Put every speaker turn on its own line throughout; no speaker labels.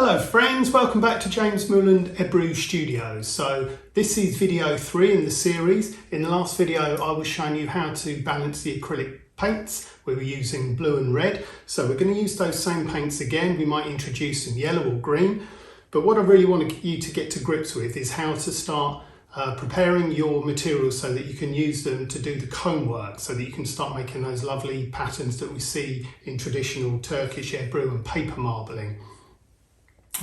Hello friends, welcome back to James Mooland Ebru Studios. So this is video 3 in the series. In the last video I was showing you how to balance the acrylic paints. We were using blue and red, so we're going to use those same paints again. We might introduce some yellow or green, but what I really want you to get to grips with is how to start preparing your materials so that you can use them to do the comb work, so that you can start making those lovely patterns that we see in traditional Turkish Ebru and paper marbling.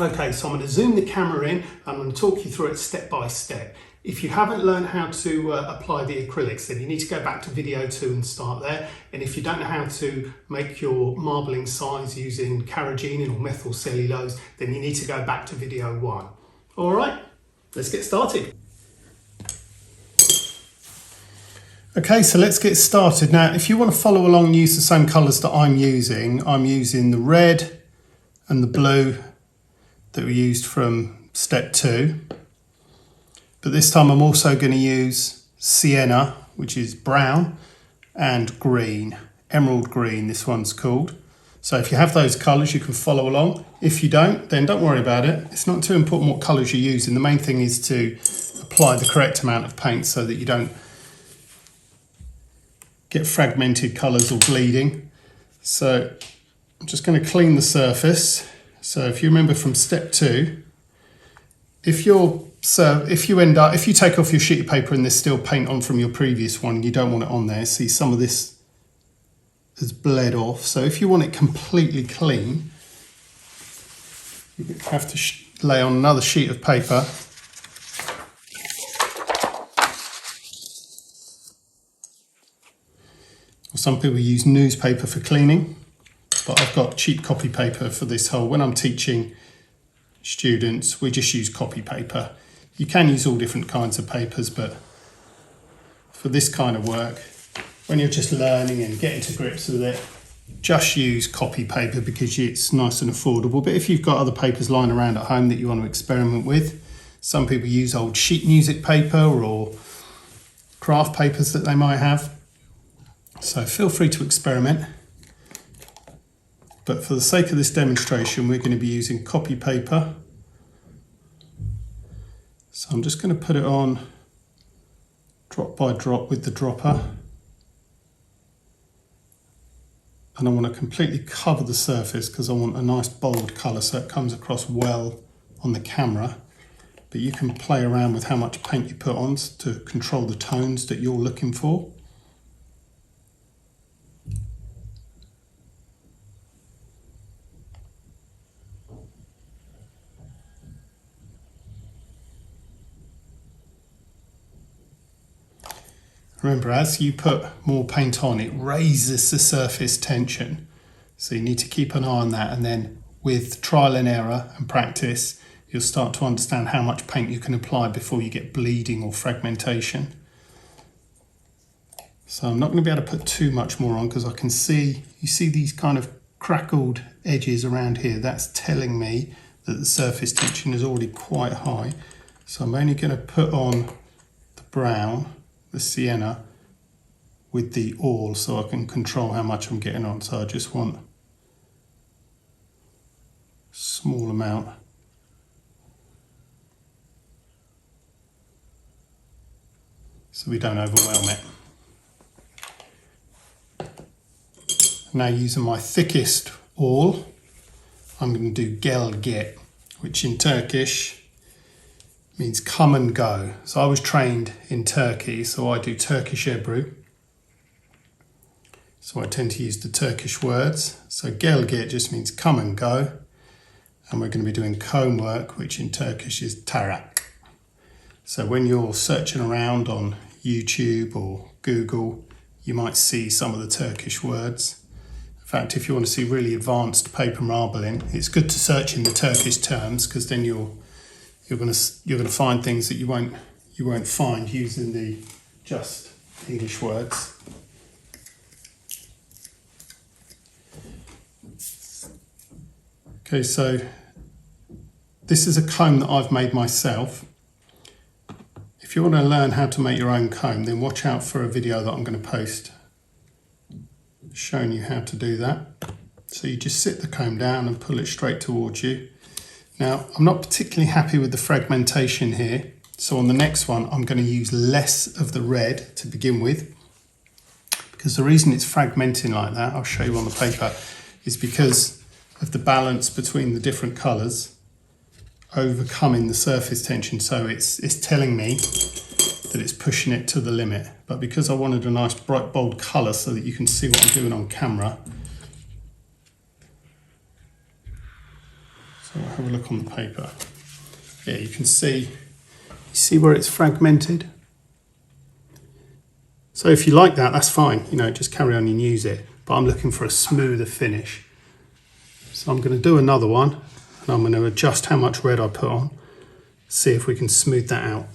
Okay, so I'm going to zoom the camera in. I'm going to talk you through it step by step. If you haven't learned how to apply the acrylics, then you need to go back to video 2 and start there. And if you don't know how to make your marbling size using Carageenan or Methylcellulose, then you need to go back to video 1. All right, let's get started. Okay, so let's get started. Now, if you want to follow along and use the same colours that I'm using the red and the blue that we used from step 2. But this time I'm also going to use sienna, which is brown, and green, emerald green this one's called. So if you have those colours you can follow along. If you don't, then don't worry about it. It's not too important what colours you're using. The main thing is to apply the correct amount of paint so that you don't get fragmented colours or bleeding. So I'm just going to clean the surface. So if you remember from step 2, if you take off your sheet of paper and there's still paint on from your previous one, you don't want it on there. See, some of this has bled off. So if you want it completely clean, you have to lay on another sheet of paper. Or some people use newspaper for cleaning. But I've got cheap copy paper for this whole. When I'm teaching students, we just use copy paper. You can use all different kinds of papers, but for this kind of work, when you're just learning and getting to grips with it, just use copy paper because it's nice and affordable. But if you've got other papers lying around at home that you want to experiment with, some people use old sheet music paper or craft papers that they might have. So feel free to experiment. But for the sake of this demonstration, we're going to be using copy paper. So I'm just going to put it on drop by drop with the dropper. And I want to completely cover the surface because I want a nice bold colour so it comes across well on the camera. But you can play around with how much paint you put on to control the tones that you're looking for. Remember, as you put more paint on, it raises the surface tension. So you need to keep an eye on that, and then with trial and error and practice, you'll start to understand how much paint you can apply before you get bleeding or fragmentation. So I'm not going to be able to put too much more on because I can see, you see these kind of crackled edges around here. That's telling me that the surface tension is already quite high. So I'm only going to put on the brown, the sienna, with the all so I can control how much I'm getting on. So I just want a small amount. So we don't overwhelm it. Now using my thickest all, I'm going to do gel get, which in Turkish means come and go. So I was trained in Turkey, so I do Turkish Ebru. So I tend to use the Turkish words. So gel get just means come and go. And we're going to be doing comb work, which in Turkish is tarak. So when you're searching around on YouTube or Google, you might see some of the Turkish words. In fact, if you want to see really advanced paper marbling, it's good to search in the Turkish terms because then you're going to find things that you won't find using the just English words. Okay, so this is a comb that I've made myself. If you want to learn how to make your own comb, then watch out for a video that I'm going to post showing you how to do that. So you just sit the comb down and pull it straight towards you. Now, I'm not particularly happy with the fragmentation here, so on the next one I'm going to use less of the red to begin with, because the reason it's fragmenting like that, I'll show you on the paper, is because of the balance between the different colours overcoming the surface tension. So it's telling me that it's pushing it to the limit, but because I wanted a nice bright bold colour so that you can see what I'm doing on camera, so I'll have a look on the paper. Yeah, you can see where it's fragmented. So if you like that, that's fine, you know, just carry on and use it, but I'm looking for a smoother finish. So I'm going to do another one, and I'm going to adjust how much red I put on, see if we can smooth that out.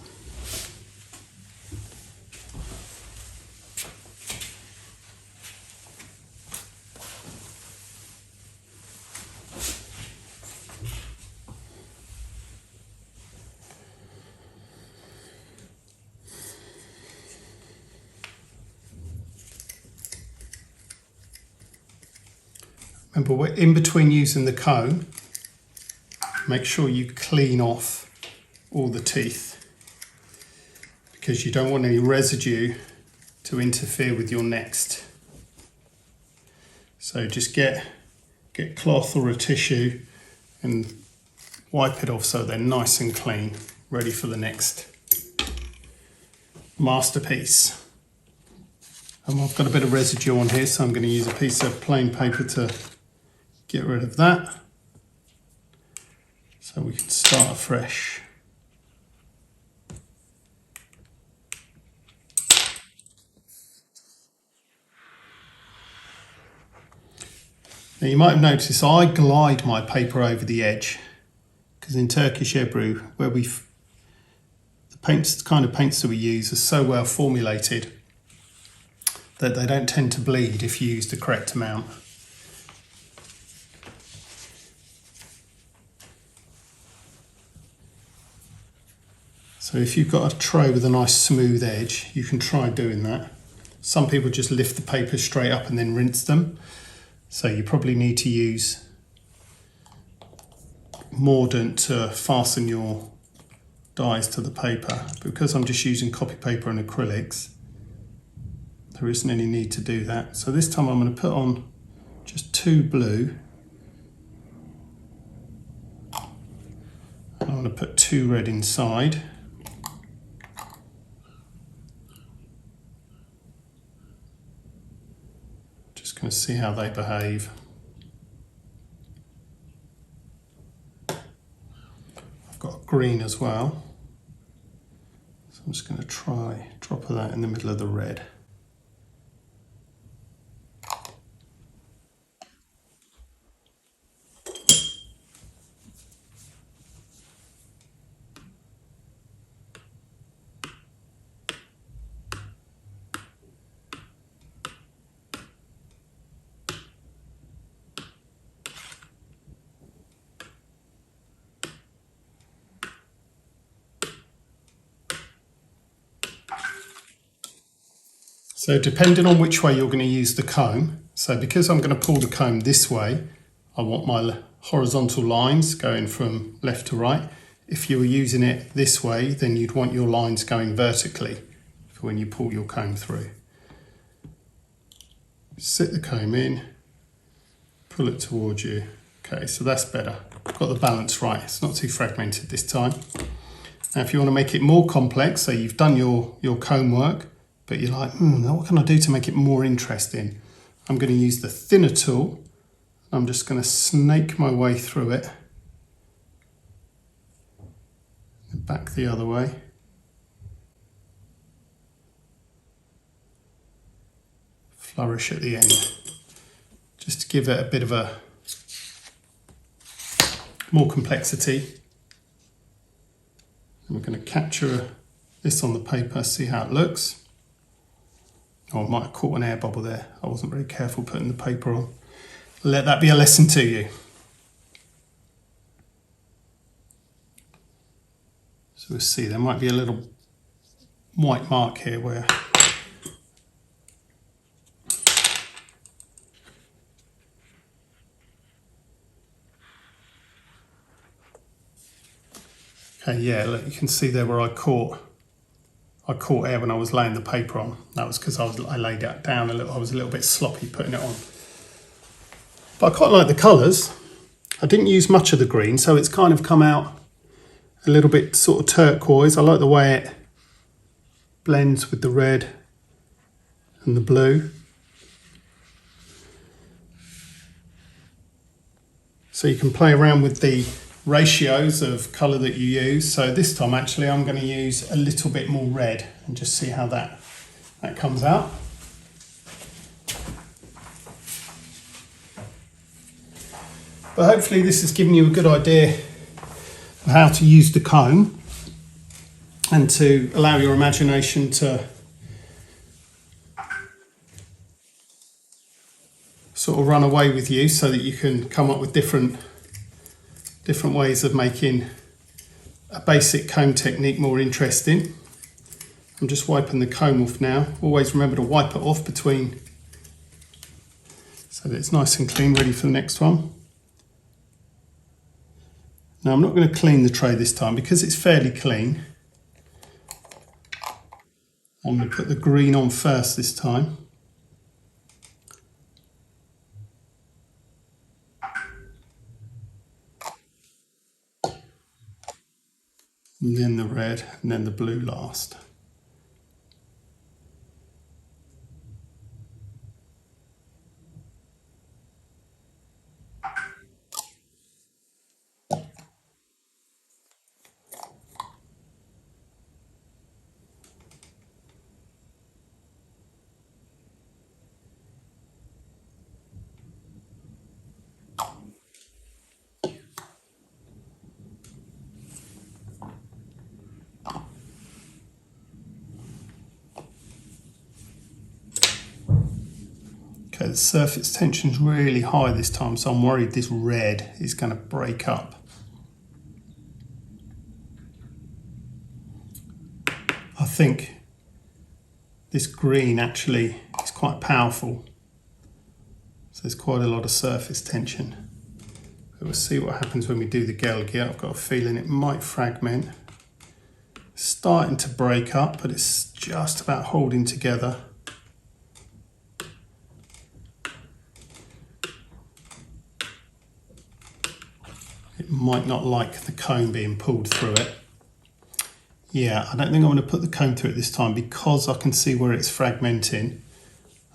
Remember, we're in between using the comb. Make sure you clean off all the teeth, because you don't want any residue to interfere with your next. So just get cloth or a tissue and wipe it off so they're nice and clean, ready for the next masterpiece. And I've got a bit of residue on here, so I'm going to use a piece of plain paper to get rid of that, so we can start afresh. Now you might have noticed I glide my paper over the edge, because in Turkish Ebru, where the kind of paints that we use are so well formulated that they don't tend to bleed if you use the correct amount. So if you've got a tray with a nice smooth edge, you can try doing that. Some people just lift the paper straight up and then rinse them. So you probably need to use mordant to fasten your dies to the paper. Because I'm just using copy paper and acrylics, there isn't any need to do that. So this time I'm going to put on just 2 blue. And I'm going to put 2 red inside. Going to see how they behave. I've got green as well, so I'm just going to try drop of that in the middle of the red. So depending on which way you're going to use the comb, so because I'm going to pull the comb this way, I want my horizontal lines going from left to right. If you were using it this way, then you'd want your lines going vertically for when you pull your comb through. Sit the comb in, pull it towards you. Okay, so that's better. Got the balance right. It's not too fragmented this time. Now if you want to make it more complex, so you've done your comb work, but you're like, what can I do to make it more interesting? I'm going to use the thinner tool. I'm just going to snake my way through it. And back the other way. Flourish at the end. Just to give it a bit of a more complexity. And we're going to capture this on the paper, see how it looks. Oh, I might have caught an air bubble there. I wasn't very careful putting the paper on. Let that be a lesson to you. So we'll see, there might be a little white mark here where Okay, yeah, look, you can see there where I caught air when I was laying the paper on. That was because I laid it down a little. I was a little bit sloppy putting it on. But I quite like the colours. I didn't use much of the green, so it's kind of come out a little bit sort of turquoise. I like the way it blends with the red and the blue. So you can play around with the ratios of colour that you use. So this time actually I'm going to use a little bit more red and just see how that comes out. But hopefully this has given you a good idea of how to use the comb and to allow your imagination to sort of run away with you, so that you can come up with different ways of making a basic comb technique more interesting. I'm just wiping the comb off now. Always remember to wipe it off between, so that it's nice and clean, ready for the next one. Now I'm not going to clean the tray this time because it's fairly clean. I'm going to put the green on first this time. And then the red, and then the blue last. Okay, the surface tension is really high this time, so I'm worried this red is going to break up. I think this green actually is quite powerful, so there's quite a lot of surface tension. But we'll see what happens when we do the Gelgi. I've got a feeling it might fragment. It's starting to break up, but it's just about holding together. It might not like the comb being pulled through it. Yeah, I don't think I'm going to put the comb through it this time because I can see where it's fragmenting.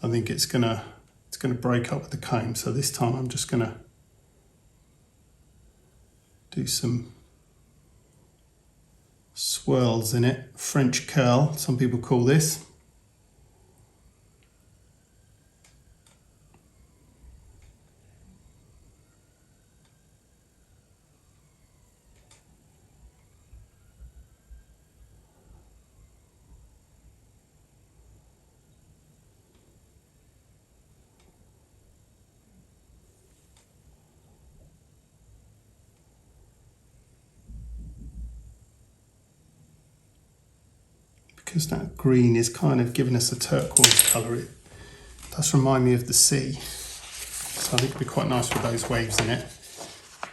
I think it's gonna break up with the comb. So this time I'm just gonna do some swirls in it. French curl, some people call this. Because that green is kind of giving us a turquoise colour, it does remind me of the sea. So I think it'd be quite nice with those waves in it.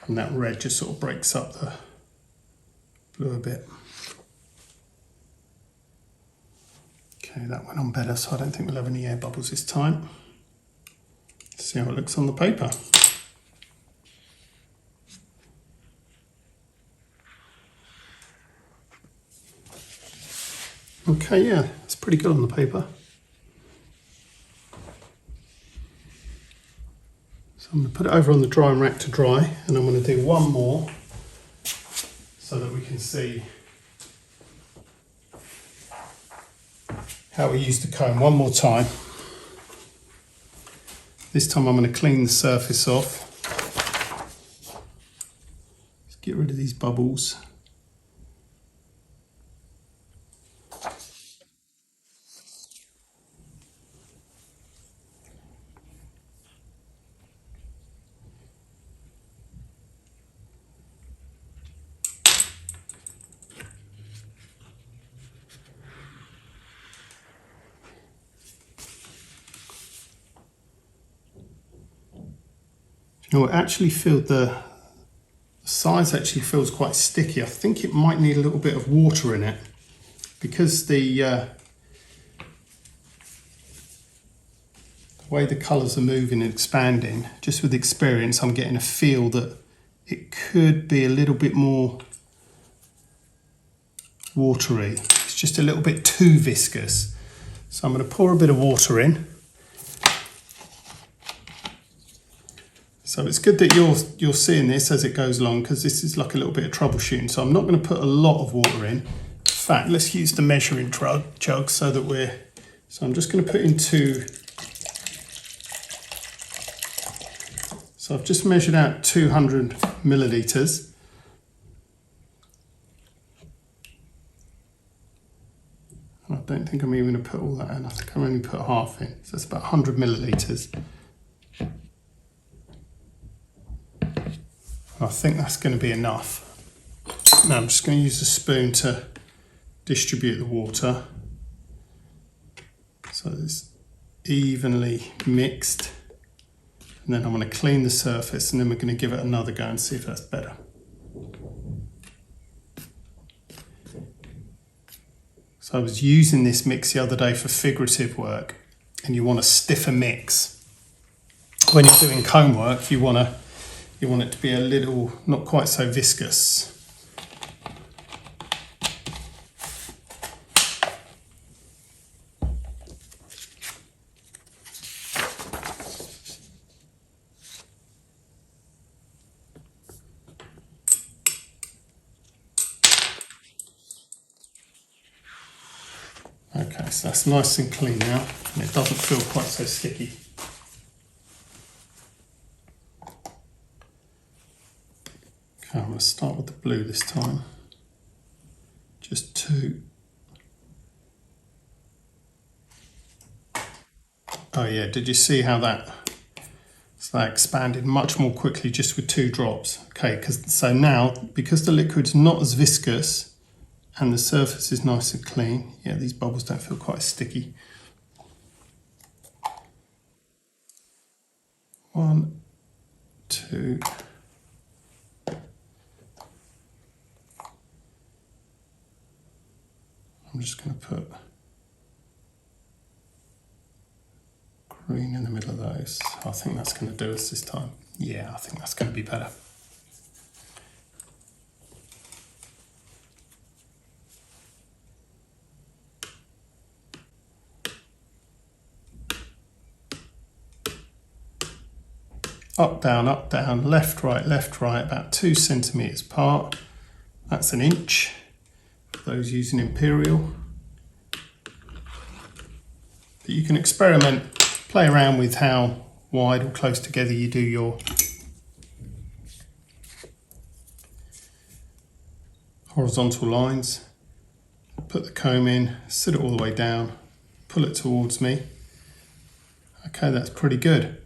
And that red just sort of breaks up the blue a bit. Okay, that went on better, so I don't think we'll have any air bubbles this time. Let's see how it looks on the paper. Okay, yeah, it's pretty good on the paper. So I'm going to put it over on the drying rack to dry, and I'm going to do one more so that we can see how we use the comb one more time. This time I'm going to clean the surface off. Let's get rid of these bubbles. You know, it actually filled the size actually feels quite sticky. I think it might need a little bit of water in it because the way the colours are moving and expanding, just with experience, I'm getting a feel that it could be a little bit more watery. It's just a little bit too viscous. So I'm going to pour a bit of water in. So it's good that you're seeing this as it goes along, because this is like a little bit of troubleshooting. So I'm not going to put a lot of water in. In fact, let's use the measuring jug so that so I'm just going to put in 2. So I've just measured out 200 millilitres. I don't think I'm even going to put all that in. I think I'm only put half in. So it's about 100 millilitres. I think that's going to be enough. Now I'm just going to use a spoon to distribute the water so it's evenly mixed. And then I'm going to clean the surface, and then we're going to give it another go and see if that's better. So I was using this mix the other day for figurative work, and you want a stiffer mix. When you're doing comb work, you want it to be a little, not quite so viscous. Okay, so that's nice and clean now, and it doesn't feel quite so sticky. Okay, I'm going to start with the blue this time. Just 2. Oh yeah, did you see how that expanded much more quickly just with 2 drops? Okay, so now, because the liquid's not as viscous and the surface is nice and clean, yeah, these bubbles don't feel quite sticky. 1, 2. I'm just going to put green in the middle of those. I think that's going to do us this time. Yeah, I think that's going to be better. Up, down, left, right, about 2 centimetres apart. That's 1 inch. For those using imperial. But you can experiment, play around with how wide or close together you do your horizontal lines. Put the comb in, sit it all the way down, pull it towards me. Okay, that's pretty good.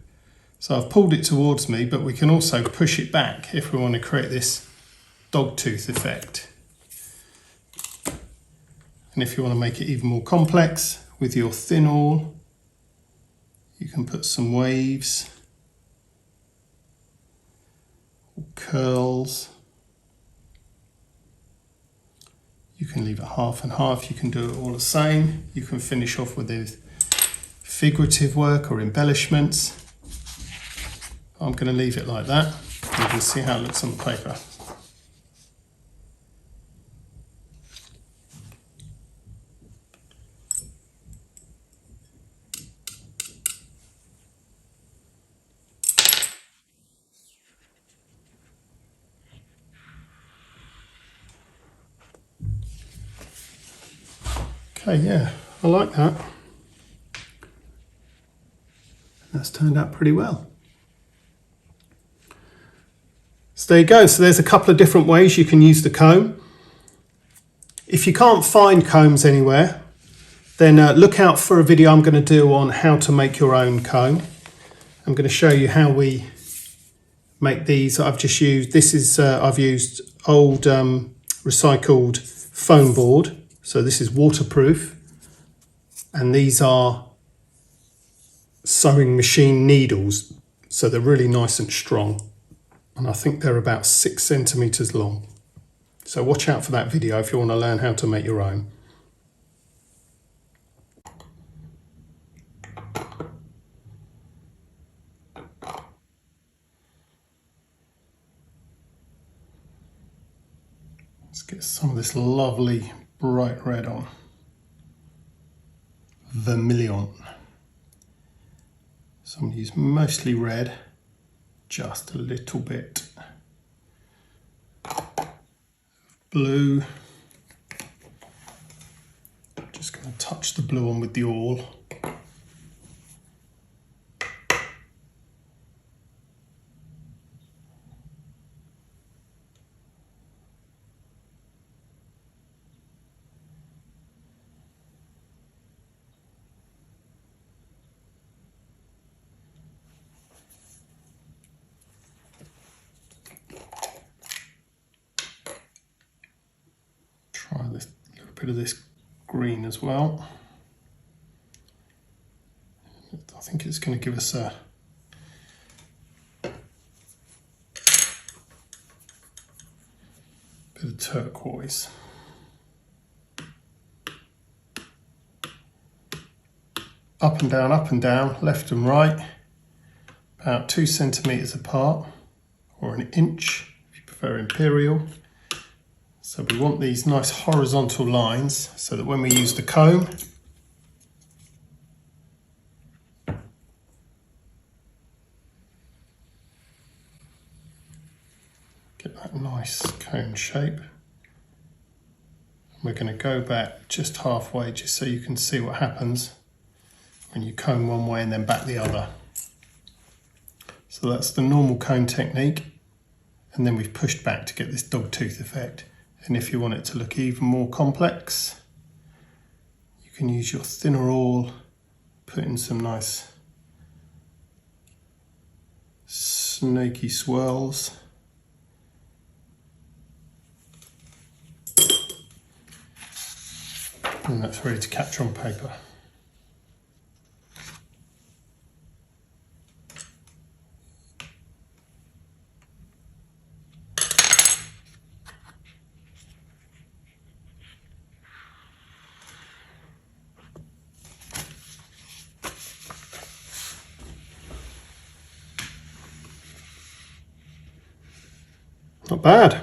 So I've pulled it towards me, but we can also push it back if we want to create this dog tooth effect. And if you want to make it even more complex, with your thin awl, you can put some waves, or curls. You can leave it half and half, you can do it all the same. You can finish off with figurative work or embellishments. I'm going to leave it like that. You can see how it looks on paper. Okay, yeah, I like that. That's turned out pretty well. So there you go. So there's a couple of different ways you can use the comb. If you can't find combs anywhere, then look out for a video I'm going to do on how to make your own comb. I'm going to show you how we make these. I've just used, this is, I've used old recycled foam board. So this is waterproof. And these are sewing machine needles. So they're really nice and strong. and I think they're about 6 centimetres long. So watch out for that video if you want to learn how to make your own. Let's get some of this lovely bright red on. Vermillion. So I'm going to use mostly red, just a little bit blue. Just going to touch the blue on with the awl. Try this little bit of this green as well. I think it's going to give us a bit of turquoise. Up and down, left and right, about 2 centimetres apart, or an inch if you prefer imperial. So we want these nice horizontal lines so that when we use the comb, get that nice cone shape. We're going to go back just halfway just so you can see what happens when you comb one way and then back the other. So that's the normal comb technique, and then we've pushed back to get this dog tooth effect. And if you want it to look even more complex, you can use your thinner awl, put in some nice snaky swirls. And that's ready to capture on paper. Not bad.